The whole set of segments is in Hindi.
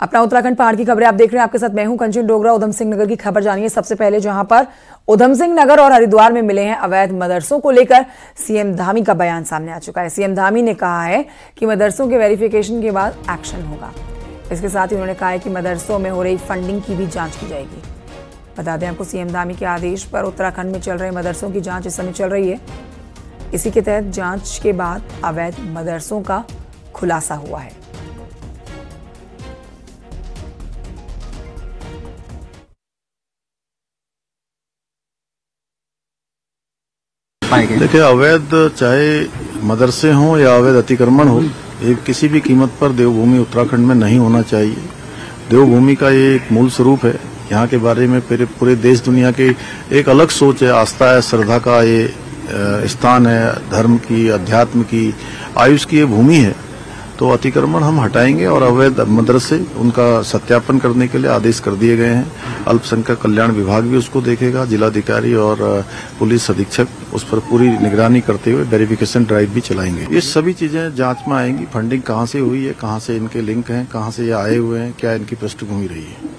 अपना उत्तराखंड पहाड़ की खबरें आप देख रहे हैं। आपके साथ मैं हूं कंचन डोगरा। उधम सिंह नगर की खबर जानिए सबसे पहले, जहां पर उधम सिंह नगर और हरिद्वार में मिले हैं अवैध मदरसों को लेकर सीएम धामी का बयान सामने आ चुका है। सीएम धामी ने कहा है कि मदरसों के वेरिफिकेशन के बाद एक्शन होगा। इसके साथ ही उन्होंने कहा है कि मदरसों में हो रही फंडिंग की भी जांच की जाएगी। बता दें आपको, सीएम धामी के आदेश पर उत्तराखंड में चल रहे मदरसों की जांच इस समय चल रही है। इसी के तहत जांच के बाद अवैध मदरसों का खुलासा हुआ है। देखिए, अवैध चाहे मदरसे हों या अवैध अतिक्रमण हो, ये किसी भी कीमत पर देवभूमि उत्तराखंड में नहीं होना चाहिए। देवभूमि का ये एक मूल स्वरूप है। यहाँ के बारे में पूरे देश दुनिया की एक अलग सोच है, आस्था है, श्रद्धा का ये स्थान है, धर्म की, अध्यात्म की, आयुष की ये भूमि है। तो अतिक्रमण हम हटाएंगे और अवैध मदरसे उनका सत्यापन करने के लिए आदेश कर दिए गए हैं। अल्पसंख्यक कल्याण विभाग भी उसको देखेगा। जिलाधिकारी और पुलिस अधीक्षक उस पर पूरी निगरानी करते हुए वेरिफिकेशन ड्राइव भी चलाएंगे। ये सभी चीजें जांच में आएंगी। फंडिंग कहाँ से हुई है, कहाँ से इनके लिंक हैं, कहाँ से ये आए हुए हैं, क्या इनकी पृष्ठभूमि रही है।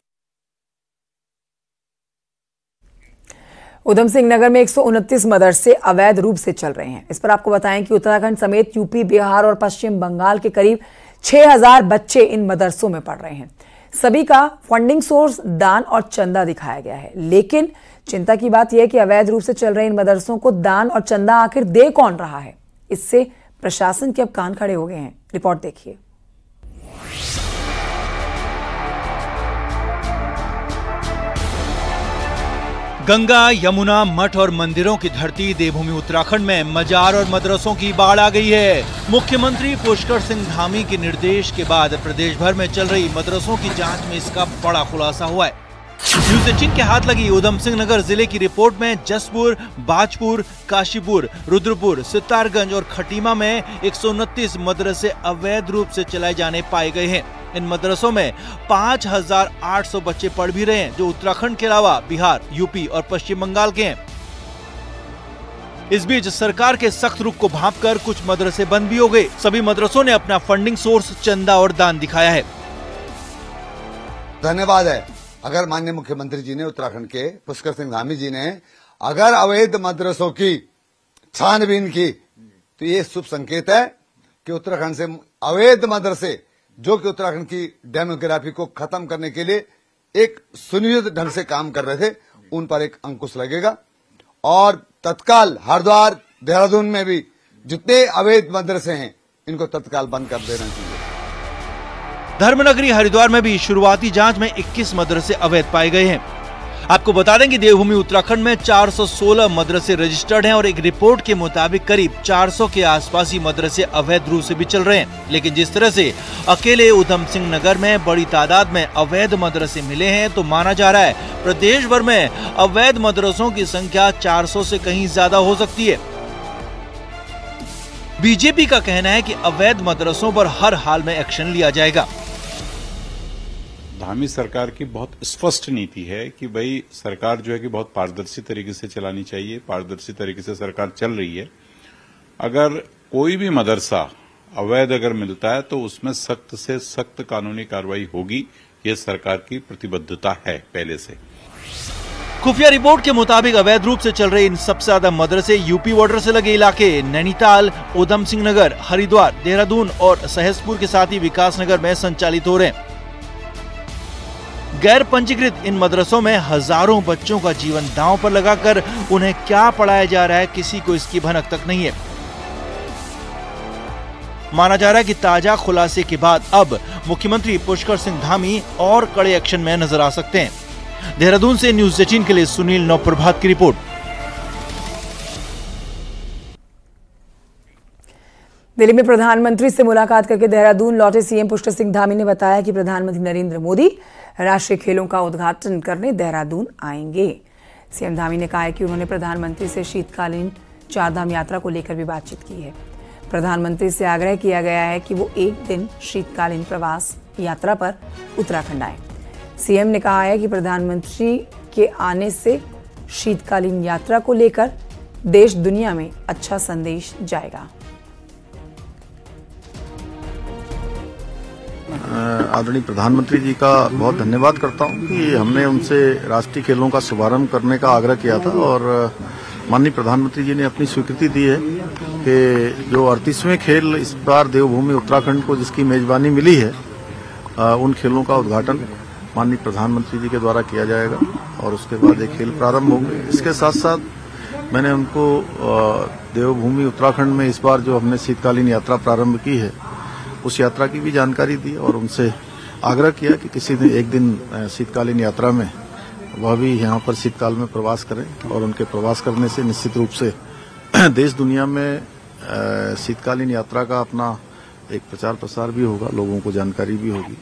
उधम सिंह नगर में 129 मदरसे अवैध रूप से चल रहे हैं। इस पर आपको बताएं कि उत्तराखंड समेत यूपी, बिहार और पश्चिम बंगाल के करीब 6000 बच्चे इन मदरसों में पढ़ रहे हैं। सभी का फंडिंग सोर्स दान और चंदा दिखाया गया है। लेकिन चिंता की बात यह है कि अवैध रूप से चल रहे इन मदरसों को दान और चंदा आखिर दे कौन रहा है। इससे प्रशासन के अब कान खड़े हो गए हैं। रिपोर्ट देखिए। गंगा, यमुना, मठ और मंदिरों की धरती देवभूमि उत्तराखंड में मजार और मदरसों की बाढ़ आ गई है। मुख्यमंत्री पुष्कर सिंह धामी के निर्देश के बाद प्रदेश भर में चल रही मदरसों की जांच में इसका बड़ा खुलासा हुआ है। न्यूज़ 18 के हाथ लगी उधम सिंह नगर जिले की रिपोर्ट में जसपुर, बाजपुर, काशीपुर, रुद्रपुर, सितारगंज और खटीमा में 129 मदरसे अवैध रूप से चलाए जाने पाए गए हैं। इन मदरसों में 5800 बच्चे पढ़ भी रहे हैं, जो उत्तराखंड के अलावा बिहार, यूपी और पश्चिम बंगाल के हैं। इस बीच सरकार के सख्त रुख को भांपकर कुछ मदरसे बंद भी हो गए। सभी मदरसों ने अपना फंडिंग सोर्स चंदा और दान दिखाया है। धन्यवाद है। अगर माननीय मुख्यमंत्री जी ने, उत्तराखंड के पुष्कर सिंह धामी जी ने अगर अवैध मदरसों की छानबीन की, तो ये शुभ संकेत है कि उत्तराखंड से अवैध मदरसे, जो कि उत्तराखंड की डेमोग्राफी को खत्म करने के लिए एक सुनियोजित ढंग से काम कर रहे थे, उन पर एक अंकुश लगेगा। और तत्काल हरिद्वार, देहरादून में भी जितने अवैध मदरसे हैं, इनको तत्काल बंद कर देना चाहिए। धर्मनगरी हरिद्वार में भी शुरुआती जांच में 21 मदरसे अवैध पाए गए हैं। आपको बता दें कि देवभूमि उत्तराखंड में 416 मदरसे रजिस्टर्ड हैं और एक रिपोर्ट के मुताबिक करीब 400 के आसपास ही मदरसे अवैध रूप से भी चल रहे हैं। लेकिन जिस तरह से अकेले उधम सिंह नगर में बड़ी तादाद में अवैध मदरसे मिले हैं, तो माना जा रहा है प्रदेश भर में अवैध मदरसों की संख्या 400 से कहीं ज्यादा हो सकती है। बीजेपी का कहना है कि अवैध मदरसों पर हर हाल में एक्शन लिया जाएगा। धामी सरकार की बहुत स्पष्ट नीति है कि भाई सरकार जो है कि बहुत पारदर्शी तरीके से चलानी चाहिए। पारदर्शी तरीके से सरकार चल रही है। अगर कोई भी मदरसा अवैध अगर मिलता है, तो उसमें सख्त से सख्त कानूनी कार्रवाई होगी। ये सरकार की प्रतिबद्धता है पहले से। खुफिया रिपोर्ट के मुताबिक अवैध रूप से चल रहे इन सबसे ज्यादा मदरसे यूपी बॉर्डर से लगे इलाके नैनीताल, उधम सिंह नगर, हरिद्वार, देहरादून और सहसपुर के साथ ही विकास नगर में संचालित हो रहे हैं। गैर पंजीकृत इन मदरसों में हजारों बच्चों का जीवन दांव पर लगाकर उन्हें क्या पढ़ाया जा रहा है, किसी को इसकी भनक तक नहीं है। माना जा रहा है कि ताजा खुलासे के बाद अब मुख्यमंत्री पुष्कर सिंह धामी और कड़े एक्शन में नजर आ सकते हैं। देहरादून से न्यूज़ 18 के लिए सुनील नवप्रभात की रिपोर्ट। दिल्ली में प्रधानमंत्री से मुलाकात करके देहरादून लौटे सीएम पुष्कर सिंह धामी ने बताया कि प्रधानमंत्री नरेंद्र मोदी राष्ट्रीय खेलों का उद्घाटन करने देहरादून आएंगे। सीएम धामी ने कहा है कि उन्होंने प्रधानमंत्री से शीतकालीन चारधाम यात्रा को लेकर भी बातचीत की है। प्रधानमंत्री से आग्रह किया गया है कि वो एक दिन शीतकालीन प्रवास यात्रा पर उत्तराखंड आए। सीएम ने कहा है कि प्रधानमंत्री के आने से शीतकालीन यात्रा को लेकर देश दुनिया में अच्छा संदेश जाएगा। आदरणीय प्रधानमंत्री जी का बहुत धन्यवाद करता हूं कि हमने उनसे राष्ट्रीय खेलों का शुभारंभ करने का आग्रह किया था और माननीय प्रधानमंत्री जी ने अपनी स्वीकृति दी है कि जो 38वें खेल इस बार देवभूमि उत्तराखंड को जिसकी मेजबानी मिली है, उन खेलों का उद्घाटन माननीय प्रधानमंत्री जी के द्वारा किया जाएगा और उसके बाद एक खेल प्रारंभ होंगे। इसके साथ साथ मैंने उनको देवभूमि उत्तराखंड में इस बार जो हमने शीतकालीन यात्रा प्रारंभ की है उस यात्रा की भी जानकारी दी और उनसे आग्रह किया कि किसी दिन एक दिन शीतकालीन यात्रा में वह भी यहाँ पर शीतकाल में प्रवास करें और उनके प्रवास करने से निश्चित रूप से देश दुनिया में शीतकालीन यात्रा का अपना एक प्रचार प्रसार भी होगा, लोगों को जानकारी भी होगी।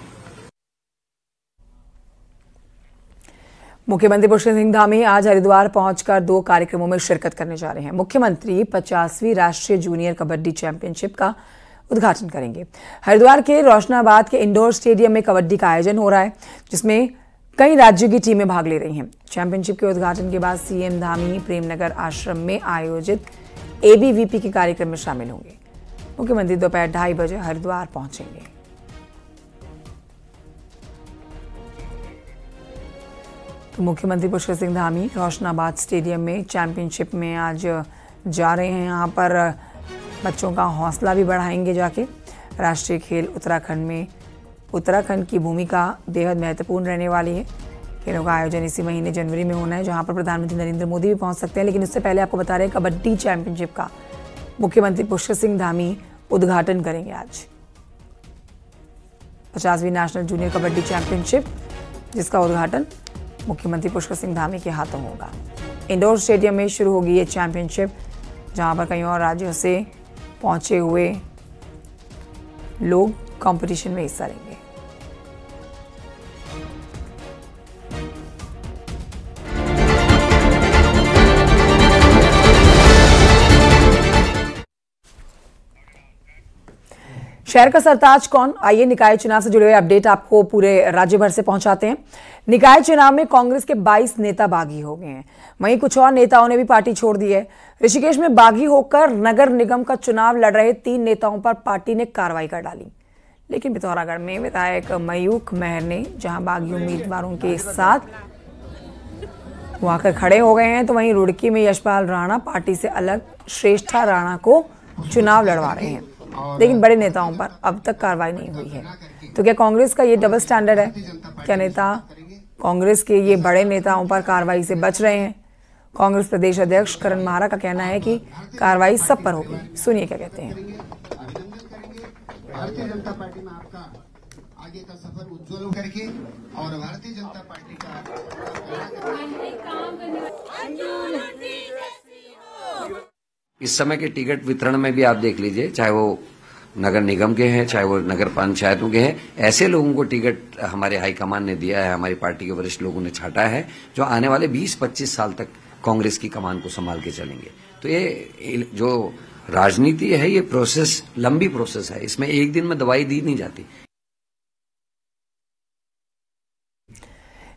मुख्यमंत्री पुष्कर सिंह धामी आज हरिद्वार पहुंचकर 2 कार्यक्रमों में शिरकत करने जा रहे हैं। मुख्यमंत्री 50वीं राष्ट्रीय जूनियर कबड्डी चैंपियनशिप का उद्घाटन करेंगे। हरिद्वार के रोशनाबाद के इंडोर स्टेडियम में कबड्डी का आयोजन हो रहा है, जिसमें कई राज्यों की टीमें भाग ले रही हैं। चैंपियनशिप के उद्घाटन के बाद सीएम धामी प्रेमनगर आश्रम में आयोजित एबीवीपी के कार्यक्रम में शामिल होंगे। मुख्यमंत्री दोपहर 2:30 बजे हरिद्वार पहुंचेंगे। तो मुख्यमंत्री पुष्कर सिंह धामी रोशनाबाद स्टेडियम में चैंपियनशिप में आज जा रहे हैं। यहाँ पर बच्चों का हौसला भी बढ़ाएंगे जाके। राष्ट्रीय खेल उत्तराखंड में उत्तराखंड की भूमिका बेहद महत्वपूर्ण रहने वाली है। खेलों का आयोजन इसी महीने जनवरी में होना है, जहां पर प्रधानमंत्री नरेंद्र मोदी भी पहुंच सकते हैं। लेकिन उससे पहले आपको बता रहे हैं कबड्डी चैंपियनशिप का मुख्यमंत्री पुष्कर सिंह धामी उद्घाटन करेंगे आज। 50वीं नेशनल जूनियर कबड्डी चैंपियनशिप, जिसका उद्घाटन मुख्यमंत्री पुष्कर सिंह धामी के हाथों होगा। इंडोर स्टेडियम में शुरू होगी ये चैंपियनशिप, जहां पर कई और राज्यों से पहुंचे हुए लोग कंपटीशन में हिस्सा लेंगे। शहर का सरताज कौन? आइए निकाय चुनाव से जुड़े हुए अपडेट आपको पूरे राज्य भर से पहुंचाते हैं। निकाय चुनाव में कांग्रेस के 22 नेता बागी हो गए हैं। वहीं कुछ और नेताओं ने भी पार्टी छोड़ दी है। ऋषिकेश में बागी होकर नगर निगम का चुनाव लड़ रहे 3 नेताओं पर पार्टी ने कार्रवाई कर डाली। लेकिन पिथौरागढ़ में विधायक मयूख मेहर ने जहां बागी उम्मीदवारों के साथ वो आकर खड़े हो गए हैं, तो वहीं रुड़की में यशपाल राणा पार्टी से अलग श्रेष्ठा राणा को चुनाव लड़वा रहे हैं। लेकिन बड़े नेताओं पर अब तक कार्रवाई नहीं हुई है। तो क्या कांग्रेस का ये डबल स्टैंडर्ड है? क्या नेता कांग्रेस के ये बड़े नेताओं पर कार्रवाई से बच रहे हैं? कांग्रेस प्रदेश अध्यक्ष करण माहरा का कहना है कि कार्रवाई सब पर होगी। सुनिए क्या कहते हैं। भारतीय जनता पार्टी में आपका आगे का सफर उज्जवल करके और भारतीय जनता पार्टी का इस समय के टिकट वितरण में भी आप देख लीजिए, चाहे वो नगर निगम के हैं, चाहे वो नगर पंचायतों के हैं, ऐसे लोगों को टिकट हमारे हाईकमान ने दिया है, हमारी पार्टी के वरिष्ठ लोगों ने छाटा है, जो आने वाले 20-25 साल तक कांग्रेस की कमान को संभाल के चलेंगे। तो ये जो राजनीति है, ये प्रोसेस लंबी प्रोसेस है, इसमें एक दिन में दवाई दी नहीं जाती।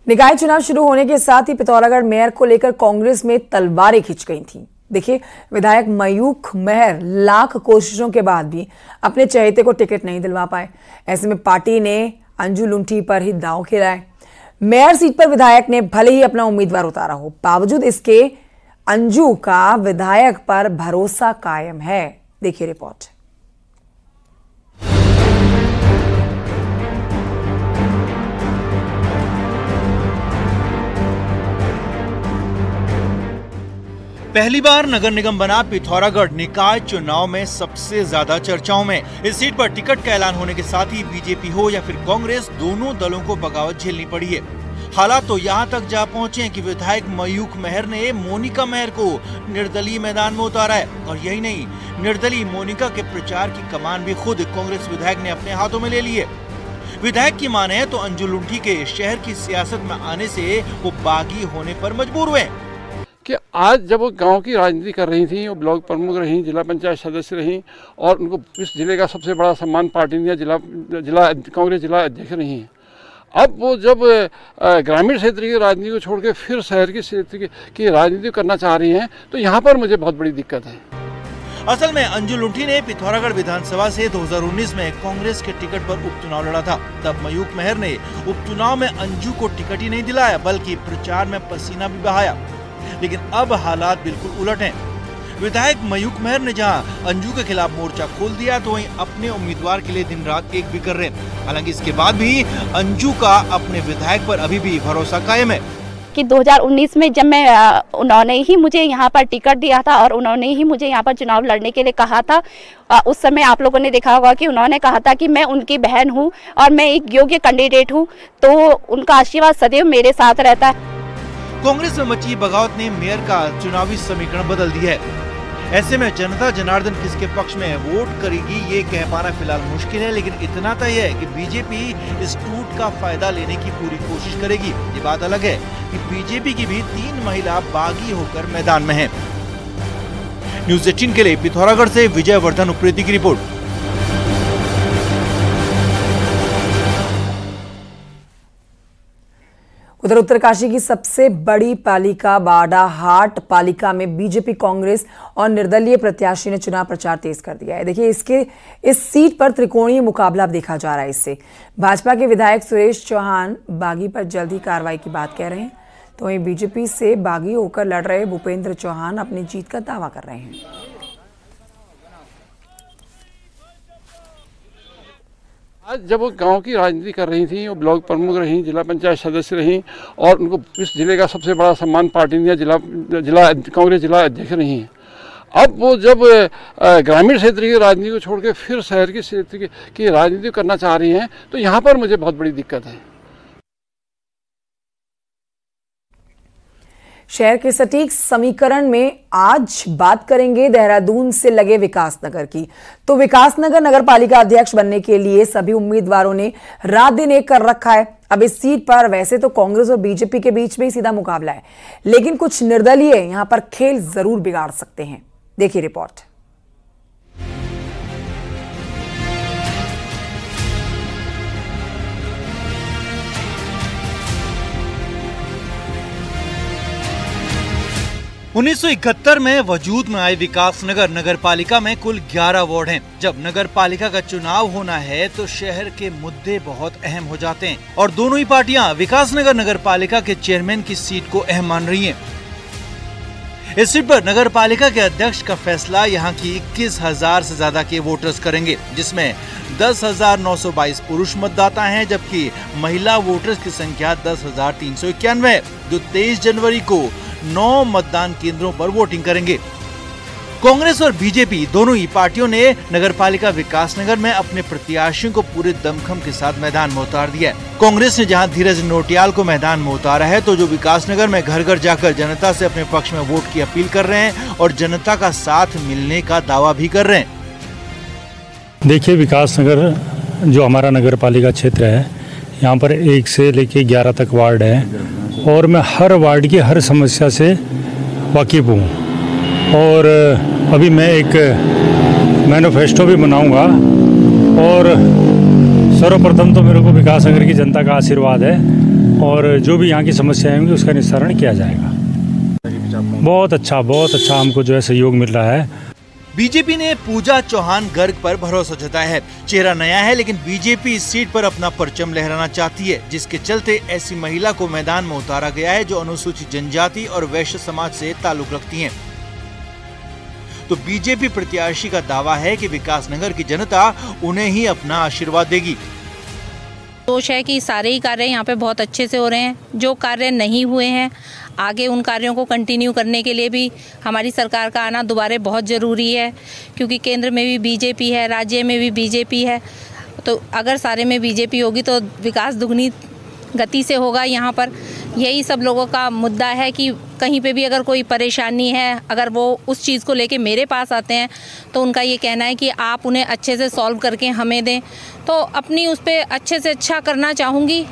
निकाय चुनाव शुरू होने के साथ ही पिथौरागढ़ मेयर को लेकर कांग्रेस में तलवारें खिंच गई थी। देखिए, विधायक मयूख मेहर लाख कोशिशों के बाद भी अपने चहेते को टिकट नहीं दिलवा पाए। ऐसे में पार्टी ने अंजू लुंठी पर ही दांव खेला है। मेयर सीट पर विधायक ने भले ही अपना उम्मीदवार उतारा हो, बावजूद इसके अंजू का विधायक पर भरोसा कायम है। देखिए रिपोर्ट। पहली बार नगर निगम बना पिथौरागढ़ निकाय चुनाव में सबसे ज्यादा चर्चाओं में। इस सीट पर टिकट का ऐलान होने के साथ ही बीजेपी हो या फिर कांग्रेस, दोनों दलों को बगावत झेलनी पड़ी है। हालात तो यहाँ तक जा पहुँचे कि विधायक मयूख मेहर ने मोनिका मेहर को निर्दलीय मैदान में उतारा है। और यही नहीं, निर्दलीय मोनिका के प्रचार की कमान भी खुद कांग्रेस विधायक ने अपने हाथों में ले ली है। विधायक की माने तो अंजू लुंठी के शहर की सियासत में आने से वो बागी होने पर मजबूर हुए कि आज जब वो गांव की राजनीति कर रही थी, वो ब्लॉक प्रमुख रही, जिला पंचायत सदस्य रही और उनको इस जिले का सबसे बड़ा सम्मान पार्टी ने जिला कांग्रेस जिला अध्यक्ष रही हैं। अब वो जब ग्रामीण क्षेत्र की राजनीति को छोड़ के फिर शहर की क्षेत्र की राजनीति करना चाह रही हैं, तो यहाँ पर मुझे बहुत बड़ी दिक्कत है। असल में अंजू लुंठी ने पिथौरागढ़ विधानसभा से 2019 में कांग्रेस के टिकट पर उपचुनाव लड़ा था। तब मयूख मेहर ने उपचुनाव में अंजू को टिकट ही नहीं दिलाया, बल्कि प्रचार में पसीना भी बहाया। लेकिन अब हालात बिल्कुल उलट हैं। विधायक मयूख मेहर ने जहां अंजू के खिलाफ मोर्चा खोल दिया, तो वहीं अपने उम्मीदवार के लिए दिन रात एक भी कर रहे हैं। हालांकि इसके बाद भी अंजू का अपने विधायक पर अभी भी भरोसा कायम है कि 2019 में जब मैं उन्होंने ही मुझे यहाँ पर टिकट दिया था और उन्होंने ही मुझे यहाँ पर चुनाव लड़ने के लिए कहा था। उस समय आप लोगों ने देखा होगा कि उन्होंने कहा था कि मैं उनकी बहन हूँ और मैं एक योग्य कैंडिडेट हूँ, तो उनका आशीर्वाद सदैव मेरे साथ रहता है। कांग्रेस में मची बगावत ने मेयर का चुनावी समीकरण बदल दिया है। ऐसे में जनता जनार्दन किसके पक्ष में वोट करेगी ये कह पाना फिलहाल मुश्किल है, लेकिन इतना तय है कि बीजेपी इस टूट का फायदा लेने की पूरी कोशिश करेगी। ये बात अलग है कि बीजेपी की भी 3 महिला बागी होकर मैदान में हैं। न्यूज़ 18 के लिए पिथौरागढ़ से विजय वर्धन उप्रेती की रिपोर्ट। उधर उत्तरकाशी की सबसे बड़ी पालिका बाड़ाहाट पालिका में बीजेपी, कांग्रेस और निर्दलीय प्रत्याशी ने चुनाव प्रचार तेज कर दिया है। देखिए, इस सीट पर त्रिकोणीय मुकाबला देखा जा रहा है। इससे भाजपा के विधायक सुरेश चौहान बागी पर जल्द ही कार्रवाई की बात कह रहे हैं, तो वहीं बीजेपी से बागी होकर लड़ रहे भूपेंद्र चौहान अपनी जीत का दावा कर रहे हैं। आज जब वो गांव की राजनीति कर रही थी, वो ब्लॉक प्रमुख रही, जिला पंचायत सदस्य रही और उनको इस जिले का सबसे बड़ा सम्मान पार्टी ने कांग्रेस जिला अध्यक्ष रही हैं। अब वो जब ग्रामीण क्षेत्र की राजनीति को छोड़ के फिर शहर की क्षेत्र की राजनीति करना चाह रही हैं, तो यहाँ पर मुझे बहुत बड़ी दिक्कत है। शहर के सटीक समीकरण में आज बात करेंगे देहरादून से लगे विकासनगर की। तो विकासनगर नगर पालिका अध्यक्ष बनने के लिए सभी उम्मीदवारों ने रात दिन एक कर रखा है। अब इस सीट पर वैसे तो कांग्रेस और बीजेपी के बीच में ही सीधा मुकाबला है, लेकिन कुछ निर्दलीय यहां पर खेल जरूर बिगाड़ सकते हैं। देखिए रिपोर्ट। 1971 में वजूद में आई विकासनगर नगर पालिका में कुल 11 वार्ड हैं। जब नगर पालिका का चुनाव होना है तो शहर के मुद्दे बहुत अहम हो जाते हैं और दोनों ही पार्टियां विकासनगर नगर पालिका के चेयरमैन की सीट को अहम मान रही हैं। इस सीट पर नगर पालिका के अध्यक्ष का फैसला यहां की 21,000 से ज्यादा के वोटर्स करेंगे, जिसमें 10,922 पुरुष मतदाता हैं, जबकि महिला वोटर्स की संख्या 10,391 है, जो 23 जनवरी को 9 मतदान केंद्रों पर वोटिंग करेंगे। कांग्रेस और बीजेपी दोनों ही पार्टियों ने नगरपालिका विकासनगर में अपने प्रत्याशियों को पूरे दमखम के साथ मैदान में उतार दिया है। कांग्रेस ने जहां धीरज नोटियाल को मैदान में उतारा है, तो जो विकासनगर में घर घर जाकर जनता से अपने पक्ष में वोट की अपील कर रहे हैं और जनता का साथ मिलने का दावा भी कर रहे हैं। देखिए, विकासनगर जो हमारा नगर पालिका क्षेत्र है, यहाँ पर 1 से लेके 11 तक वार्ड है और मैं हर वार्ड की हर समस्या से वाकिफ हूँ और अभी मैं एक मैनिफेस्टो भी बनाऊंगा और सर्वप्रथम तो मेरे को विकासनगर की जनता का आशीर्वाद है और जो भी यहाँ की समस्याएं होंगी उसका निस्तारण किया जाएगा। बहुत अच्छा हमको जो है सहयोग मिल रहा है। बीजेपी ने पूजा चौहान गर्ग पर भरोसा जताया है। चेहरा नया है, लेकिन बीजेपी इस सीट पर अपना परचम लहराना चाहती है, जिसके चलते ऐसी महिला को मैदान में उतारा गया है जो अनुसूचित जनजाति और वैश्य समाज से ताल्लुक रखती हैं। तो बीजेपी प्रत्याशी का दावा है कि विकासनगर की जनता उन्हें ही अपना आशीर्वाद देगी। दोष है कि सारे ही कार्य यहाँ पे बहुत अच्छे से हो रहे हैं। जो कार्य नहीं हुए हैं, आगे उन कार्यों को कंटिन्यू करने के लिए भी हमारी सरकार का आना दोबारा बहुत ज़रूरी है, क्योंकि केंद्र में भी बीजेपी है, राज्य में भी बीजेपी है। तो अगर सारे में बीजेपी होगी तो विकास दुगनी गति से होगा। यहाँ पर यही सब लोगों का मुद्दा है कि कहीं पे भी अगर कोई परेशानी है, अगर वो उस चीज़ को लेके मेरे पास आते हैं तो उनका ये कहना है कि आप उन्हें अच्छे से सॉल्व करके हमें दें, तो अपनी उस पर अच्छे से अच्छा करना चाहूँगी।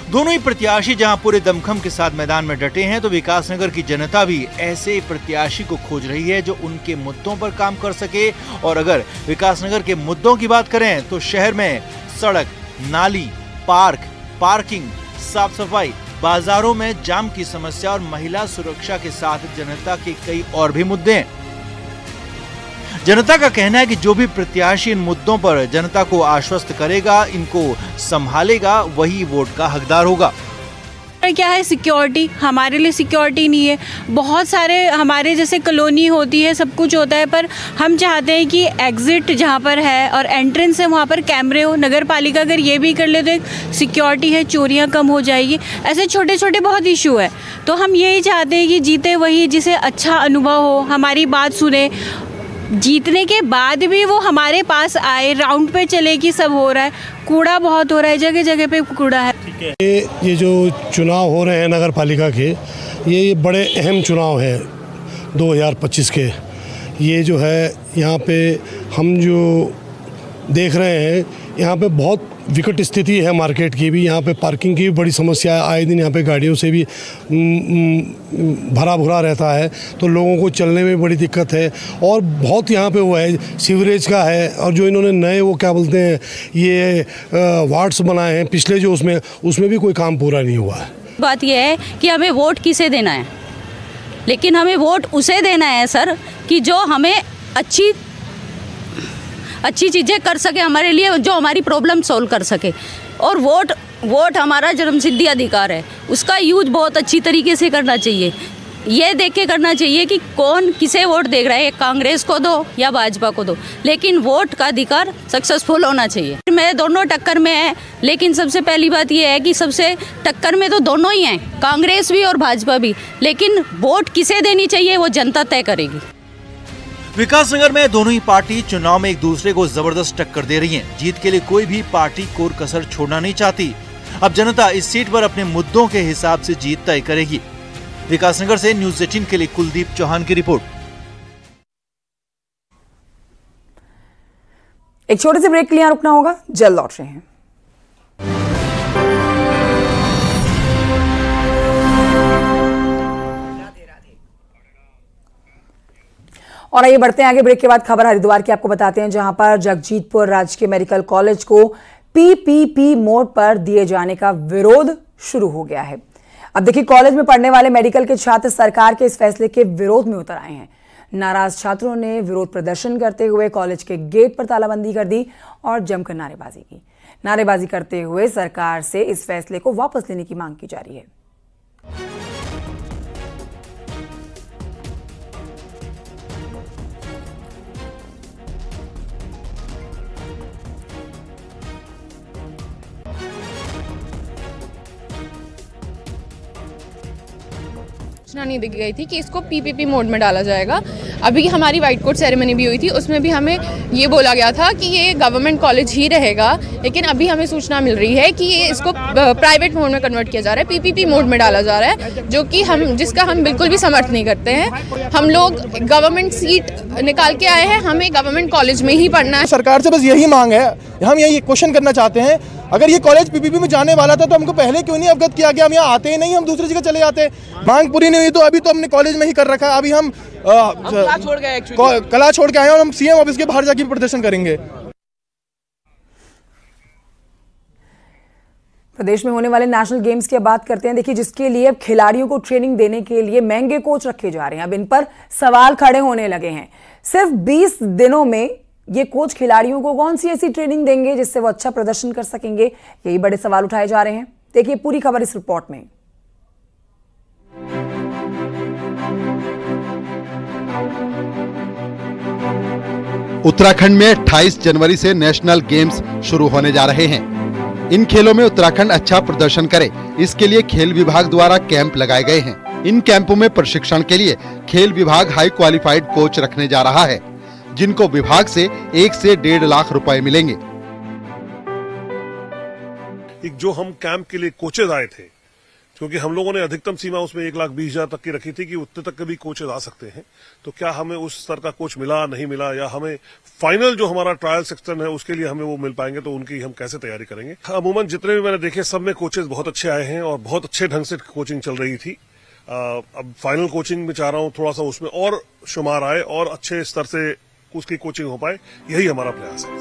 दोनों ही प्रत्याशी जहां पूरे दमखम के साथ मैदान में डटे हैं, तो विकासनगर की जनता भी ऐसे प्रत्याशी को खोज रही है जो उनके मुद्दों पर काम कर सके। और अगर विकासनगर के मुद्दों की बात करें तो शहर में सड़क, नाली, पार्क, पार्किंग, साफ सफाई, बाजारों में जाम की समस्या और महिला सुरक्षा के साथ जनता के कई और भी मुद्दे हैं। जनता का कहना है कि जो भी प्रत्याशी इन मुद्दों पर जनता को आश्वस्त करेगा, इनको संभालेगा, वही वोट का हकदार होगा। क्या है, सिक्योरिटी, हमारे लिए सिक्योरिटी नहीं है। बहुत सारे हमारे जैसे कॉलोनी होती है, सब कुछ होता है, पर हम चाहते हैं कि एग्जिट जहाँ पर है और एंट्रेंस है वहाँ पर कैमरे हो। नगर पालिका अगर ये भी कर ले तो एक सिक्योरिटी है, चोरियाँ कम हो जाएगी। ऐसे छोटे छोटे बहुत इशू है। तो हम यही चाहते हैं कि जीते वही जिसे अच्छा अनुभव हो, हमारी बात सुने, जीतने के बाद भी वो हमारे पास आए, राउंड पे चले कि सब हो रहा है। कूड़ा बहुत हो रहा है, जगह जगह पे कूड़ा है। ये जो चुनाव हो रहे हैं नगर पालिका के, ये बड़े अहम चुनाव है 2025 के। ये जो है यहाँ पे हम जो देख रहे हैं, यहाँ पे बहुत विकट स्थिति है मार्केट की भी। यहाँ पे पार्किंग की भी बड़ी समस्या है। आए दिन यहाँ पे गाड़ियों से भी भरा भुरा रहता है, तो लोगों को चलने में बड़ी दिक्कत है। और बहुत यहाँ पे वो है, सीवरेज का है। और जो इन्होंने नए वो क्या बोलते हैं, ये वार्ड्स बनाए हैं पिछले जो, उसमें भी कोई काम पूरा नहीं हुआ है। बात यह है कि हमें वोट किसे देना है, लेकिन हमें वोट उसे देना है सर कि जो हमें अच्छी चीज़ें कर सके हमारे लिए, जो हमारी प्रॉब्लम सॉल्व कर सके। और वोट हमारा जन्मसिद्ध अधिकार है, उसका यूज बहुत अच्छी तरीके से करना चाहिए। ये देख के करना चाहिए कि कौन किसे वोट दे रहा है, कांग्रेस को दो या भाजपा को दो, लेकिन वोट का अधिकार सक्सेसफुल होना चाहिए। मैं दोनों टक्कर में है, लेकिन सबसे पहली बात यह है कि सबसे टक्कर में तो दोनों ही हैं, कांग्रेस भी और भाजपा भी, लेकिन वोट किसे देनी चाहिए वो जनता तय करेगी। विकास नगर में दोनों ही पार्टी चुनाव में एक दूसरे को जबरदस्त टक्कर दे रही हैं। जीत के लिए कोई भी पार्टी कोई कसर छोड़ना नहीं चाहती। अब जनता इस सीट पर अपने मुद्दों के हिसाब से जीत तय करेगी। विकास नगर से न्यूज़ 18 के लिए कुलदीप चौहान की रिपोर्ट। एक छोटे से ब्रेक के लिए रुकना होगा, जल्द लौट रहे हैं। और आइए बढ़ते हैं आगे। ब्रेक के बाद खबर हरिद्वार की आपको बताते हैं, जहां पर जगजीतपुर राजकीय मेडिकल कॉलेज को पीपीपी मोड पर दिए जाने का विरोध शुरू हो गया है। अब देखिए, कॉलेज में पढ़ने वाले मेडिकल के छात्र सरकार के इस फैसले के विरोध में उतर आए हैं। नाराज छात्रों ने विरोध प्रदर्शन करते हुए कॉलेज के गेट पर तालाबंदी कर दी और जमकर नारेबाजी की। नारेबाजी करते हुए सरकार से इस फैसले को वापस लेने की मांग की जा रही है। सूचना नहीं दी गई थी कि इसको पीपीपी मोड में डाला जाएगा। अभी हमारी व्हाइट कोट सेरेमनी भी हुई थी, उसमें भी हमें ये बोला गया था कि ये गवर्नमेंट कॉलेज ही रहेगा, लेकिन अभी हमें सूचना मिल रही है कि ये इसको प्राइवेट मोड में कन्वर्ट किया जा रहा है, पीपीपी मोड में डाला जा रहा है, जो कि जिसका हम बिल्कुल भी समर्थन नहीं करते हैं। हम लोग गवर्नमेंट सीट निकाल के आए हैं, हमें गवर्नमेंट कॉलेज में ही पढ़ना है। सरकार से बस यही मांग है, हम यही क्वेश्चन करना चाहते हैं, अगर ये कॉलेज पीपीपी में जाने वाला था तो हमको पहले क्यों नहीं अवगत किया गया? हम यहाँ आते ही नहीं, हम दूसरी जगह चले जाते। मांग पूरी नहीं हुई तो अभी तो हमने कॉलेज में ही कर रखा है। अभी हम कला छोड़ के आए और हम सीएम ऑफिस के बाहर जाके प्रदर्शन करेंगे। प्रदेश में होने वाले नेशनल गेम्स की अब बात करते हैं। देखिए, जिसके लिए अब खिलाड़ियों को ट्रेनिंग देने के लिए महंगे कोच रखे जा रहे हैं। अब इन पर सवाल खड़े होने लगे हैं। सिर्फ 20 दिनों में ये कोच खिलाड़ियों को कौन सी ऐसी ट्रेनिंग देंगे जिससे वो अच्छा प्रदर्शन कर सकेंगे, यही बड़े सवाल उठाए जा रहे हैं। देखिए पूरी खबर इस रिपोर्ट में। उत्तराखंड में 28 जनवरी से नेशनल गेम्स शुरू होने जा रहे हैं। इन खेलों में उत्तराखंड अच्छा प्रदर्शन करे, इसके लिए खेल विभाग द्वारा कैंप लगाए गए हैं। इन कैंपों में प्रशिक्षण के लिए खेल विभाग हाई क्वालिफाइड कोच रखने जा रहा है, जिनको विभाग से 1 से 1.5 लाख रुपए मिलेंगे। एक जो हम कैंप के लिए कोचेज आए थे, क्योंकि हम लोगों ने अधिकतम सीमा उसमें 1,20,000 तक की रखी थी कि उतने तक के भी कोचेज आ सकते हैं, तो क्या हमें उस स्तर का कोच मिला नहीं मिला, या हमें फाइनल जो हमारा ट्रायल सेक्शन है उसके लिए हमें वो मिल पाएंगे, तो उनकी हम कैसे तैयारी करेंगे। अमूमन जितने भी मैंने देखे सब में कोचेज बहुत अच्छे आए हैं और बहुत अच्छे ढंग से कोचिंग चल रही थी। अब फाइनल कोचिंग में चाह रहा हूँ थोड़ा सा उसमें और शुमार आए और अच्छे स्तर से उसकी कोचिंग हो पाए, यही हमारा प्रयास है।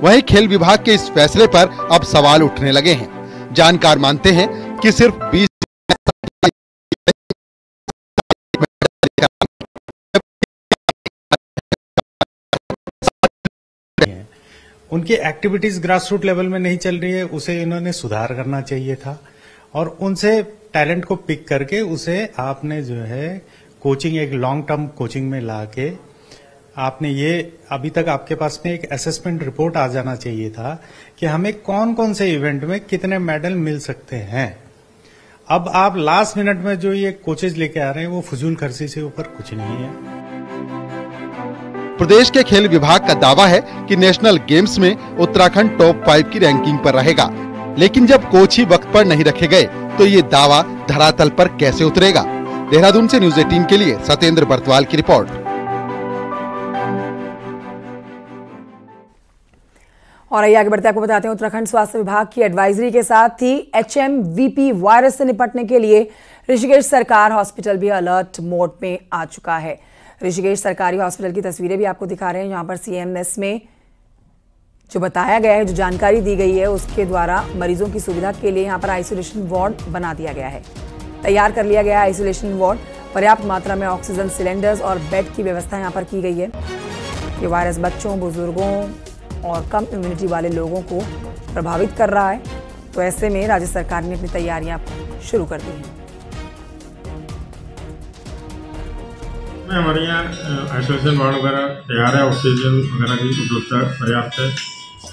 वहीं खेल विभाग के इस फैसले पर अब सवाल उठने लगे हैं। जानकार मानते हैं कि सिर्फ 20 उनकी एक्टिविटीज ग्रास रूट लेवल में नहीं चल रही है, उसे इन्होंने सुधार करना चाहिए था और उनसे टैलेंट को पिक करके उसे आपने जो है कोचिंग, एक लॉन्ग टर्म कोचिंग में लाके आपने ये अभी तक आपके पास में एक असेसमेंट रिपोर्ट आ जाना चाहिए था कि हमें कौन कौन से इवेंट में कितने मेडल मिल सकते हैं। अब आप लास्ट मिनट में जो ये कोचेज लेके आ रहे हैं वो फजूल खर्ची से ऊपर कुछ नहीं है। प्रदेश के खेल विभाग का दावा है कि नेशनल गेम्स में उत्तराखंड टॉप 5 की रैंकिंग पर रहेगा, लेकिन जब कोच ही वक्त पर नहीं रखे गए तो ये दावा धरातल पर कैसे उतरेगा। देहरादून से न्यूज़ 18 के लिए सत्येंद्र बर्तवाल की रिपोर्ट। और आइए आगे बढ़ते आपको बताते हैं, उत्तराखंड स्वास्थ्य विभाग की एडवाइजरी के साथ ही HMVP वायरस से निपटने के लिए ऋषिकेश सरकार हॉस्पिटल भी अलर्ट मोड में आ चुका है। ऋषिकेश सरकारी हॉस्पिटल की तस्वीरें भी आपको दिखा रहे हैं, यहाँ पर CMS में जो बताया गया है, जो जानकारी दी गई है, उसके द्वारा मरीजों की सुविधा के लिए यहाँ पर आइसोलेशन वार्ड बना दिया गया है, तैयार कर लिया गया है आइसोलेशन वार्ड। पर्याप्त मात्रा में ऑक्सीजन सिलेंडर्स और बेड की व्यवस्था यहाँ पर की गई है। ये वायरस बच्चों, बुजुर्गों और कम इम्यूनिटी वाले लोगों को प्रभावित कर रहा है, तो ऐसे में राज्य सरकार ने अपनी तैयारियां शुरू कर दी हैं। हमारे यहाँ आइसोलेशन वार्ड वगैरह तैयार है, ऑक्सीजन वगैरह की उपलब्धता पर्याप्त है,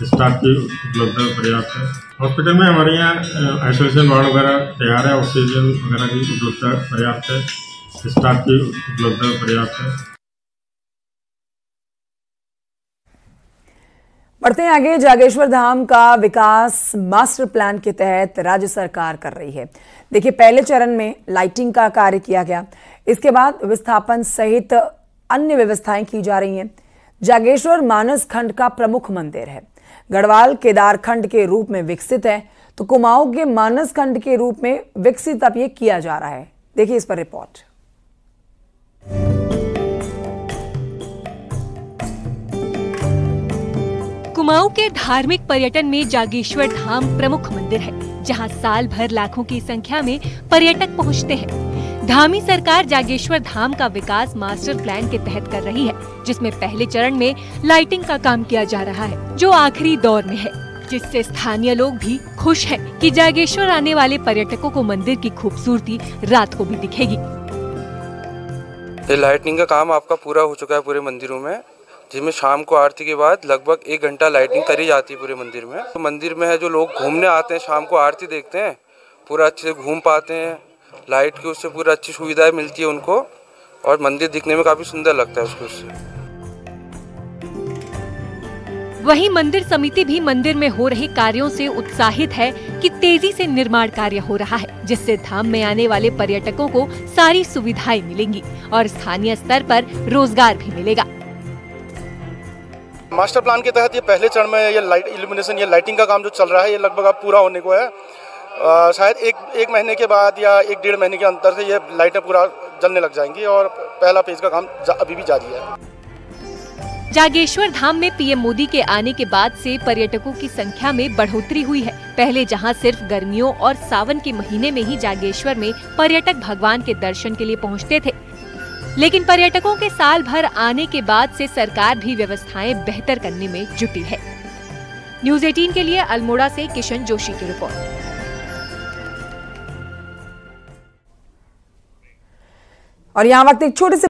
स्टाफ की उपलब्धता पर्याप्त है। हॉस्पिटल में हमारे यहाँ आइसोलेशन वार्ड वगैरह तैयार है, ऑक्सीजन वगैरह की उपलब्धता पर्याप्त है, स्टाफ की उपलब्धता पर्याप्त है। बढ़ते हैं आगे। जागेश्वर धाम का विकास मास्टर प्लान के तहत राज्य सरकार कर रही है। देखिए, पहले चरण में लाइटिंग का कार्य किया गया, इसके बाद विस्थापन सहित अन्य व्यवस्थाएं की जा रही हैं। जागेश्वर मानस खंड का प्रमुख मंदिर है, गढ़वाल केदार खंड के रूप में विकसित है, तो कुमाऊं के मानस खंड के रूप में विकसित अब ये किया जा रहा है। देखिए इस पर रिपोर्ट। कुमाऊं के धार्मिक पर्यटन में जागेश्वर धाम प्रमुख मंदिर है, जहां साल भर लाखों की संख्या में पर्यटक पहुंचते हैं। धामी सरकार जागेश्वर धाम का विकास मास्टर प्लान के तहत कर रही है, जिसमें पहले चरण में लाइटिंग का काम किया जा रहा है, जो आखिरी दौर में है, जिससे स्थानीय लोग भी खुश हैं कि जागेश्वर आने वाले पर्यटकों को मंदिर की खूबसूरती रात को भी दिखेगी। लाइटिंग का काम आपका पूरा हो चुका है पूरे मंदिरों में, जिसमें शाम को आरती के बाद लगभग 1 घंटा लाइटिंग करी जाती है पूरे मंदिर में। तो मंदिर में है जो लोग घूमने आते हैं, शाम को आरती देखते हैं, पूरा अच्छे से घूम पाते हैं, लाइट की उससे पूरा अच्छी सुविधाएं मिलती है उनको, और मंदिर दिखने में काफी सुंदर लगता है उससे। वहीं मंदिर समिति भी मंदिर में हो रहे कार्यों से उत्साहित है कि तेजी से निर्माण कार्य हो रहा है, जिससे धाम में आने वाले पर्यटकों को सारी सुविधाएं मिलेंगी और स्थानीय स्तर पर रोजगार भी मिलेगा। मास्टर प्लान के तहत ये पहले चरण में ये लाइट इल्यूमिनेशन, ये लाइटिंग का काम जो चल रहा है, ये लगभग अब पूरा होने को है। शायद एक महीने के बाद या 1-1.5 महीने के अंतर से ये लाइटें पूरा जलने लग जाएंगी और पहला फेज का काम अभी भी जारी है। जागेश्वर धाम में पीएम मोदी के आने के बाद से पर्यटकों की संख्या में बढ़ोतरी हुई है। पहले जहां सिर्फ गर्मियों और सावन के महीने में ही जागेश्वर में पर्यटक भगवान के दर्शन के लिए पहुंचते थे, लेकिन पर्यटकों के साल भर आने के बाद से सरकार भी व्यवस्थाएं बेहतर करने में जुटी है। न्यूज़ 18 के लिए अल्मोड़ा से किशन जोशी की रिपोर्ट। और यहाँ वक्त एक छोटे से